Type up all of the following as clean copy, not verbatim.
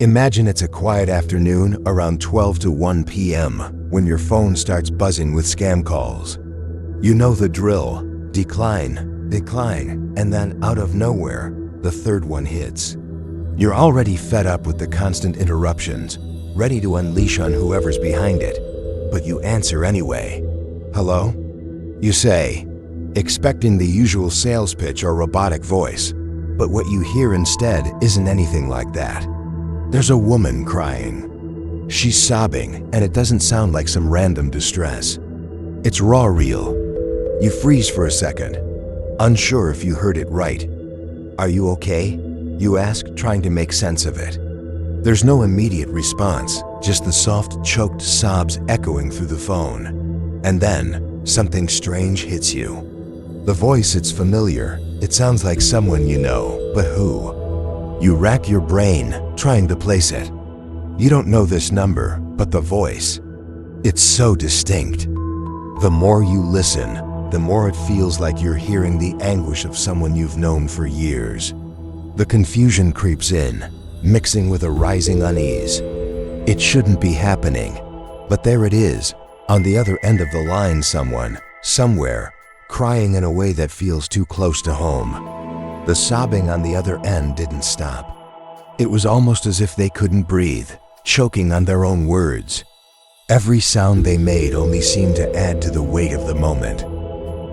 Imagine it's a quiet afternoon around 12 to 1 p.m. when your phone starts buzzing with scam calls. You know the drill: decline, decline, and then out of nowhere, the third one hits. You're already fed up with the constant interruptions, ready to unleash on whoever's behind it, but you answer anyway. Hello? You say, expecting the usual sales pitch or robotic voice, but what you hear instead isn't anything like that. There's a woman crying. She's sobbing, and it doesn't sound like some random distress. It's raw real. You freeze for a second, unsure if you heard it right. Are you okay? You ask, trying to make sense of it. There's no immediate response, just the soft, choked sobs echoing through the phone. And then, something strange hits you. The voice, it's familiar. It sounds like someone you know, but who? You rack your brain, trying to place it. You don't know this number, but the voice, it's so distinct. The more you listen, the more it feels like you're hearing the anguish of someone you've known for years. The confusion creeps in, mixing with a rising unease. It shouldn't be happening, but there it is, on the other end of the line, someone, somewhere, crying in a way that feels too close to home. The sobbing on the other end didn't stop. It was almost as if they couldn't breathe, choking on their own words. Every sound they made only seemed to add to the weight of the moment.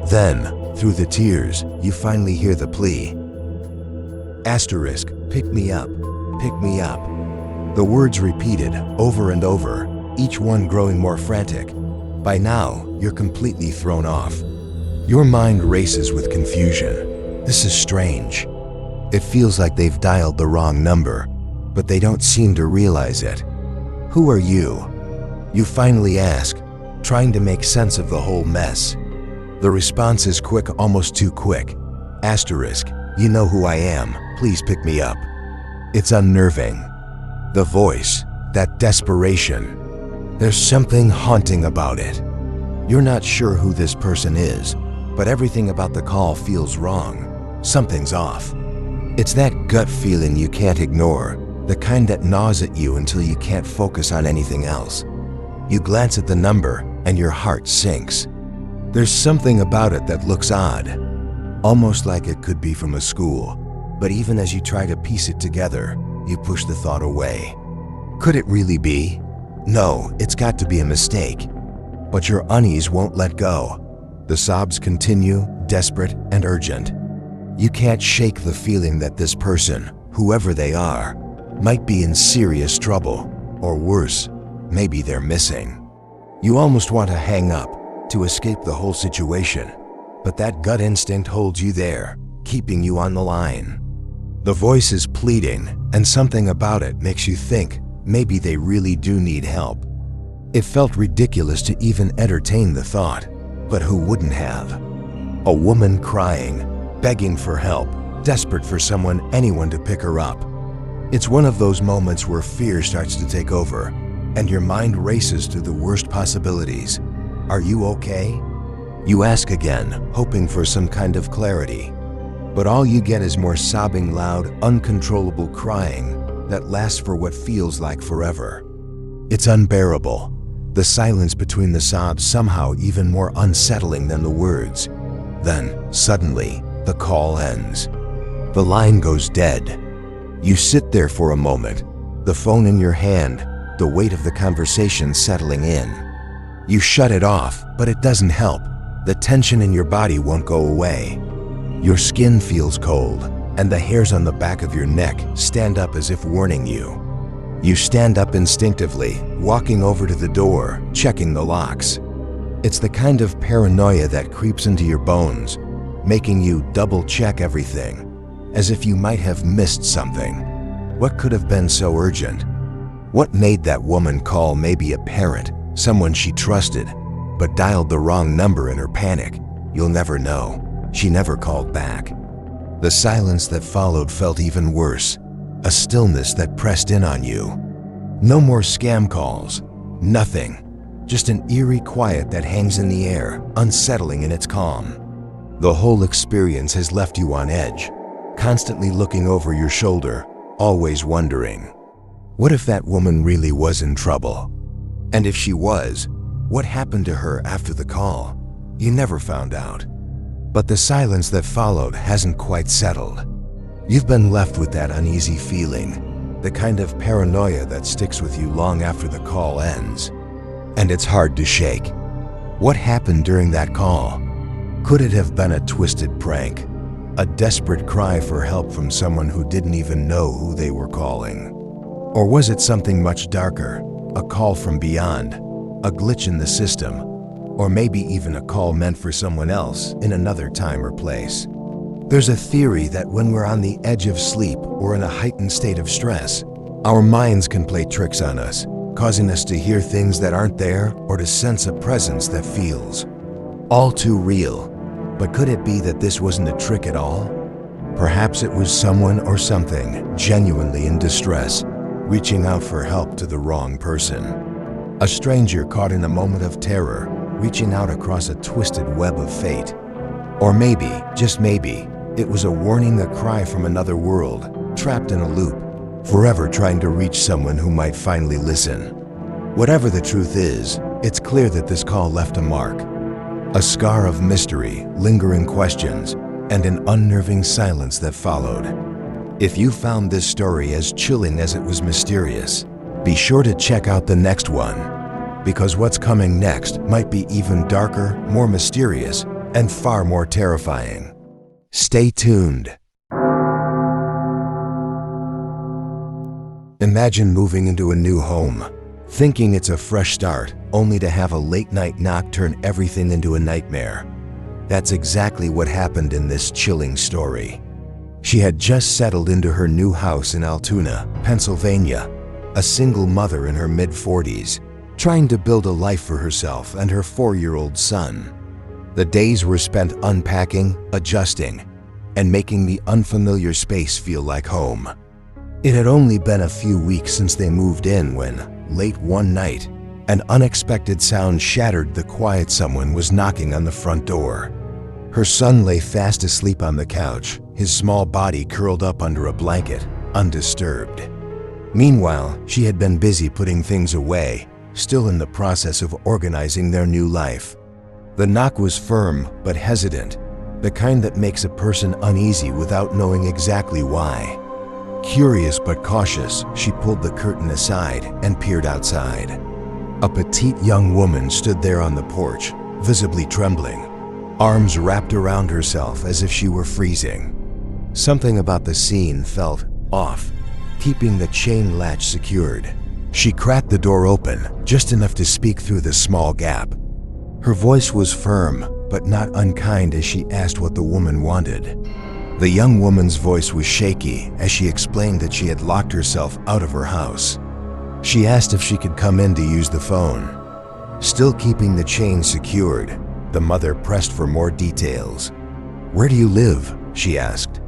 Then, through the tears, you finally hear the plea. Asterisk, pick me up, pick me up. The words repeated over and over, each one growing more frantic. By now, you're completely thrown off. Your mind races with confusion. This is strange. It feels like they've dialed the wrong number, but they don't seem to realize it. Who are you? You finally ask, trying to make sense of the whole mess. The response is quick, almost too quick. Asterisk, you know who I am, please pick me up. It's unnerving. The voice, that desperation. There's something haunting about it. You're not sure who this person is, but everything about the call feels wrong. Something's off. It's that gut feeling you can't ignore, the kind that gnaws at you until you can't focus on anything else. You glance at the number and your heart sinks. There's something about it that looks odd, almost like it could be from a school, but even as you try to piece it together, you push the thought away. Could it really be? No, it's got to be a mistake. But your unease won't let go. The sobs continue, desperate and urgent. You can't shake the feeling that this person, whoever they are, might be in serious trouble, or worse, maybe they're missing. You almost want to hang up, to escape the whole situation, but that gut instinct holds you there, keeping you on the line. The voice is pleading, and something about it makes you think maybe they really do need help. It felt ridiculous to even entertain the thought, but who wouldn't have? A woman crying, begging for help, desperate for anyone to pick her up. It's one of those moments where fear starts to take over, and your mind races to the worst possibilities. Are you okay? You ask again, hoping for some kind of clarity. But all you get is more sobbing, loud, uncontrollable crying that lasts for what feels like forever. It's unbearable. The silence between the sobs somehow even more unsettling than the words. Then, suddenly, the call ends. The line goes dead. You sit there for a moment, the phone in your hand, the weight of the conversation settling in. You shut it off, but it doesn't help. The tension in your body won't go away. Your skin feels cold, and the hairs on the back of your neck stand up as if warning you. You stand up instinctively, walking over to the door, checking the locks. It's the kind of paranoia that creeps into your bones, making you double-check everything, as if you might have missed something. What could have been so urgent? What made that woman call maybe a parent, someone she trusted, but dialed the wrong number in her panic? You'll never know. She never called back. The silence that followed felt even worse, a stillness that pressed in on you. No more scam calls, nothing. Just an eerie quiet that hangs in the air, unsettling in its calm. The whole experience has left you on edge, constantly looking over your shoulder, always wondering, What if that woman really was in trouble? And if she was, what happened to her after the call? You never found out. But the silence that followed hasn't quite settled. You've been left with that uneasy feeling, the kind of paranoia that sticks with you long after the call ends. And it's hard to shake. What happened during that call? Could it have been a twisted prank? A desperate cry for help from someone who didn't even know who they were calling? Or was it something much darker? A call from beyond? A glitch in the system? Or maybe even a call meant for someone else in another time or place? There's a theory that when we're on the edge of sleep or in a heightened state of stress, our minds can play tricks on us, causing us to hear things that aren't there or to sense a presence that feels all too real. But could it be that this wasn't a trick at all? Perhaps it was someone or something genuinely in distress, reaching out for help to the wrong person. A stranger caught in a moment of terror, reaching out across a twisted web of fate. Or maybe, just maybe, it was a warning, a cry from another world, trapped in a loop, forever trying to reach someone who might finally listen. Whatever the truth is, it's clear that this call left a mark. A scar of mystery, lingering questions, and an unnerving silence that followed. If you found this story as chilling as it was mysterious, be sure to check out the next one, because what's coming next might be even darker, more mysterious, and far more terrifying. Stay tuned. Imagine moving into a new home, thinking it's a fresh start, only to have a late-night knock turn everything into a nightmare. That's exactly what happened in this chilling story. She had just settled into her new house in Altoona, Pennsylvania, a single mother in her mid-40s, trying to build a life for herself and her 4-year-old son. The days were spent unpacking, adjusting, and making the unfamiliar space feel like home. It had only been a few weeks since they moved in when, late one night, an unexpected sound shattered the quiet. Someone was knocking on the front door. Her son lay fast asleep on the couch, his small body curled up under a blanket, undisturbed. Meanwhile, she had been busy putting things away, still in the process of organizing their new life. The knock was firm but hesitant, the kind that makes a person uneasy without knowing exactly why. Curious but cautious, she pulled the curtain aside and peered outside. A petite young woman stood there on the porch, visibly trembling, arms wrapped around herself as if she were freezing. Something about the scene felt off, keeping the chain latch secured. She cracked the door open, just enough to speak through the small gap. Her voice was firm, but not unkind as she asked what the woman wanted. The young woman's voice was shaky as she explained that she had locked herself out of her house. She asked if she could come in to use the phone. Still keeping the chain secured, the mother pressed for more details. "Where do you live?" she asked.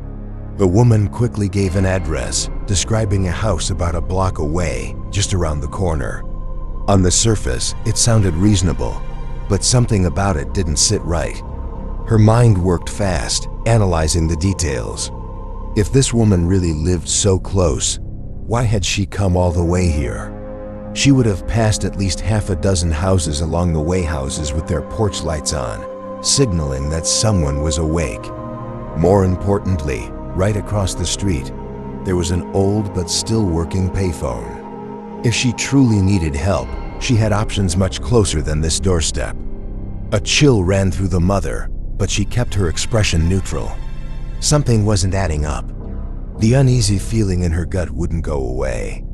The woman quickly gave an address, describing a house about a block away, just around the corner. On the surface, it sounded reasonable, but something about it didn't sit right. Her mind worked fast, analyzing the details. If this woman really lived so close, why had she come all the way here? She would have passed at least half a dozen houses along the way, houses with their porch lights on, signaling that someone was awake. More importantly, right across the street, there was an old but still working payphone. If she truly needed help, she had options much closer than this doorstep. A chill ran through the mother, but she kept her expression neutral. Something wasn't adding up. The uneasy feeling in her gut wouldn't go away.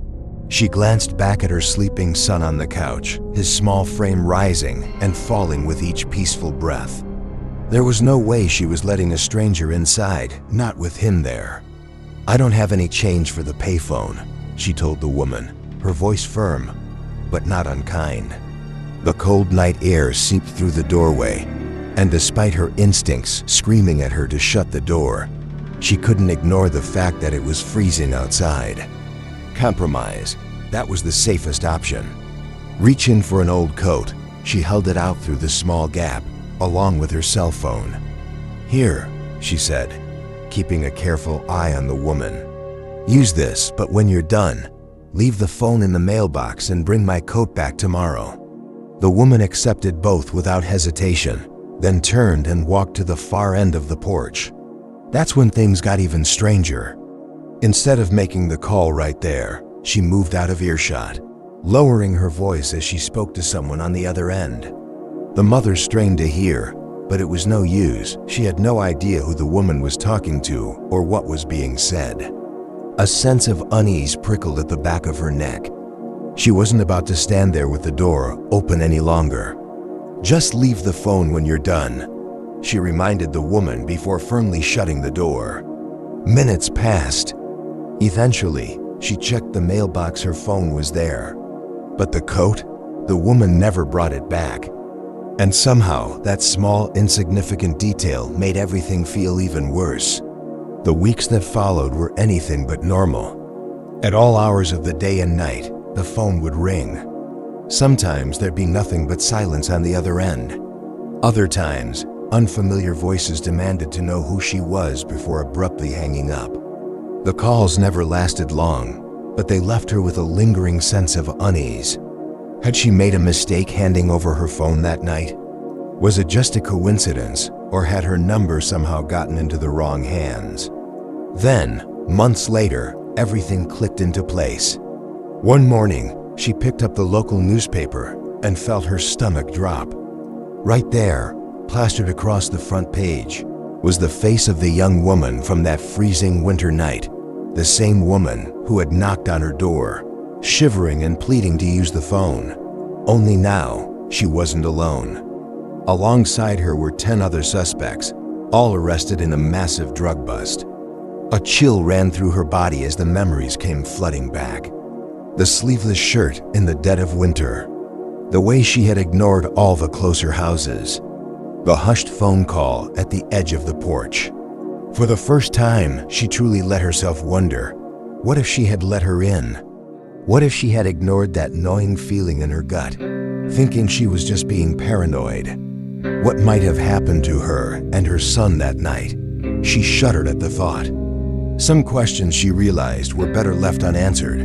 She glanced back at her sleeping son on the couch, his small frame rising and falling with each peaceful breath. There was no way she was letting a stranger inside, not with him there. "I don't have any change for the payphone," she told the woman, her voice firm, but not unkind. The cold night air seeped through the doorway, and despite her instincts screaming at her to shut the door, she couldn't ignore the fact that it was freezing outside. Compromise, that was the safest option. Reaching for an old coat, she held it out through the small gap, along with her cell phone. "Here," she said, keeping a careful eye on the woman. "Use this, but when you're done, Leave the phone in the mailbox and bring my coat back tomorrow." The woman accepted both without hesitation, then turned and walked to the far end of the porch. That's when things got even stranger. Instead of making the call right there, she moved out of earshot, lowering her voice as she spoke to someone on the other end. The mother strained to hear, but it was no use. She had no idea who the woman was talking to or what was being said. A sense of unease prickled at the back of her neck. She wasn't about to stand there with the door open any longer. "Just leave the phone when you're done," she reminded the woman before firmly shutting the door. Minutes passed. Eventually, she checked the mailbox. Her phone was there. But the coat? The woman never brought it back. And somehow, that small, insignificant detail made everything feel even worse. The weeks that followed were anything but normal. At all hours of the day and night, the phone would ring. Sometimes there'd be nothing but silence on the other end. Other times, unfamiliar voices demanded to know who she was before abruptly hanging up. The calls never lasted long, but they left her with a lingering sense of unease. Had she made a mistake handing over her phone that night? Was it just a coincidence, or had her number somehow gotten into the wrong hands? Then, months later, everything clicked into place. One morning, she picked up the local newspaper and felt her stomach drop. Right there, plastered across the front page, was the face of the young woman from that freezing winter night, the same woman who had knocked on her door, shivering and pleading to use the phone. Only now, she wasn't alone. Alongside her were 10 other suspects, all arrested in a massive drug bust. A chill ran through her body as the memories came flooding back. The sleeveless shirt in the dead of winter, the way she had ignored all the closer houses, the hushed phone call at the edge of the porch. For the first time, she truly let herself wonder, what if she had let her in? What if she had ignored that gnawing feeling in her gut, thinking she was just being paranoid? What might have happened to her and her son that night? She shuddered at the thought. Some questions she realized were better left unanswered.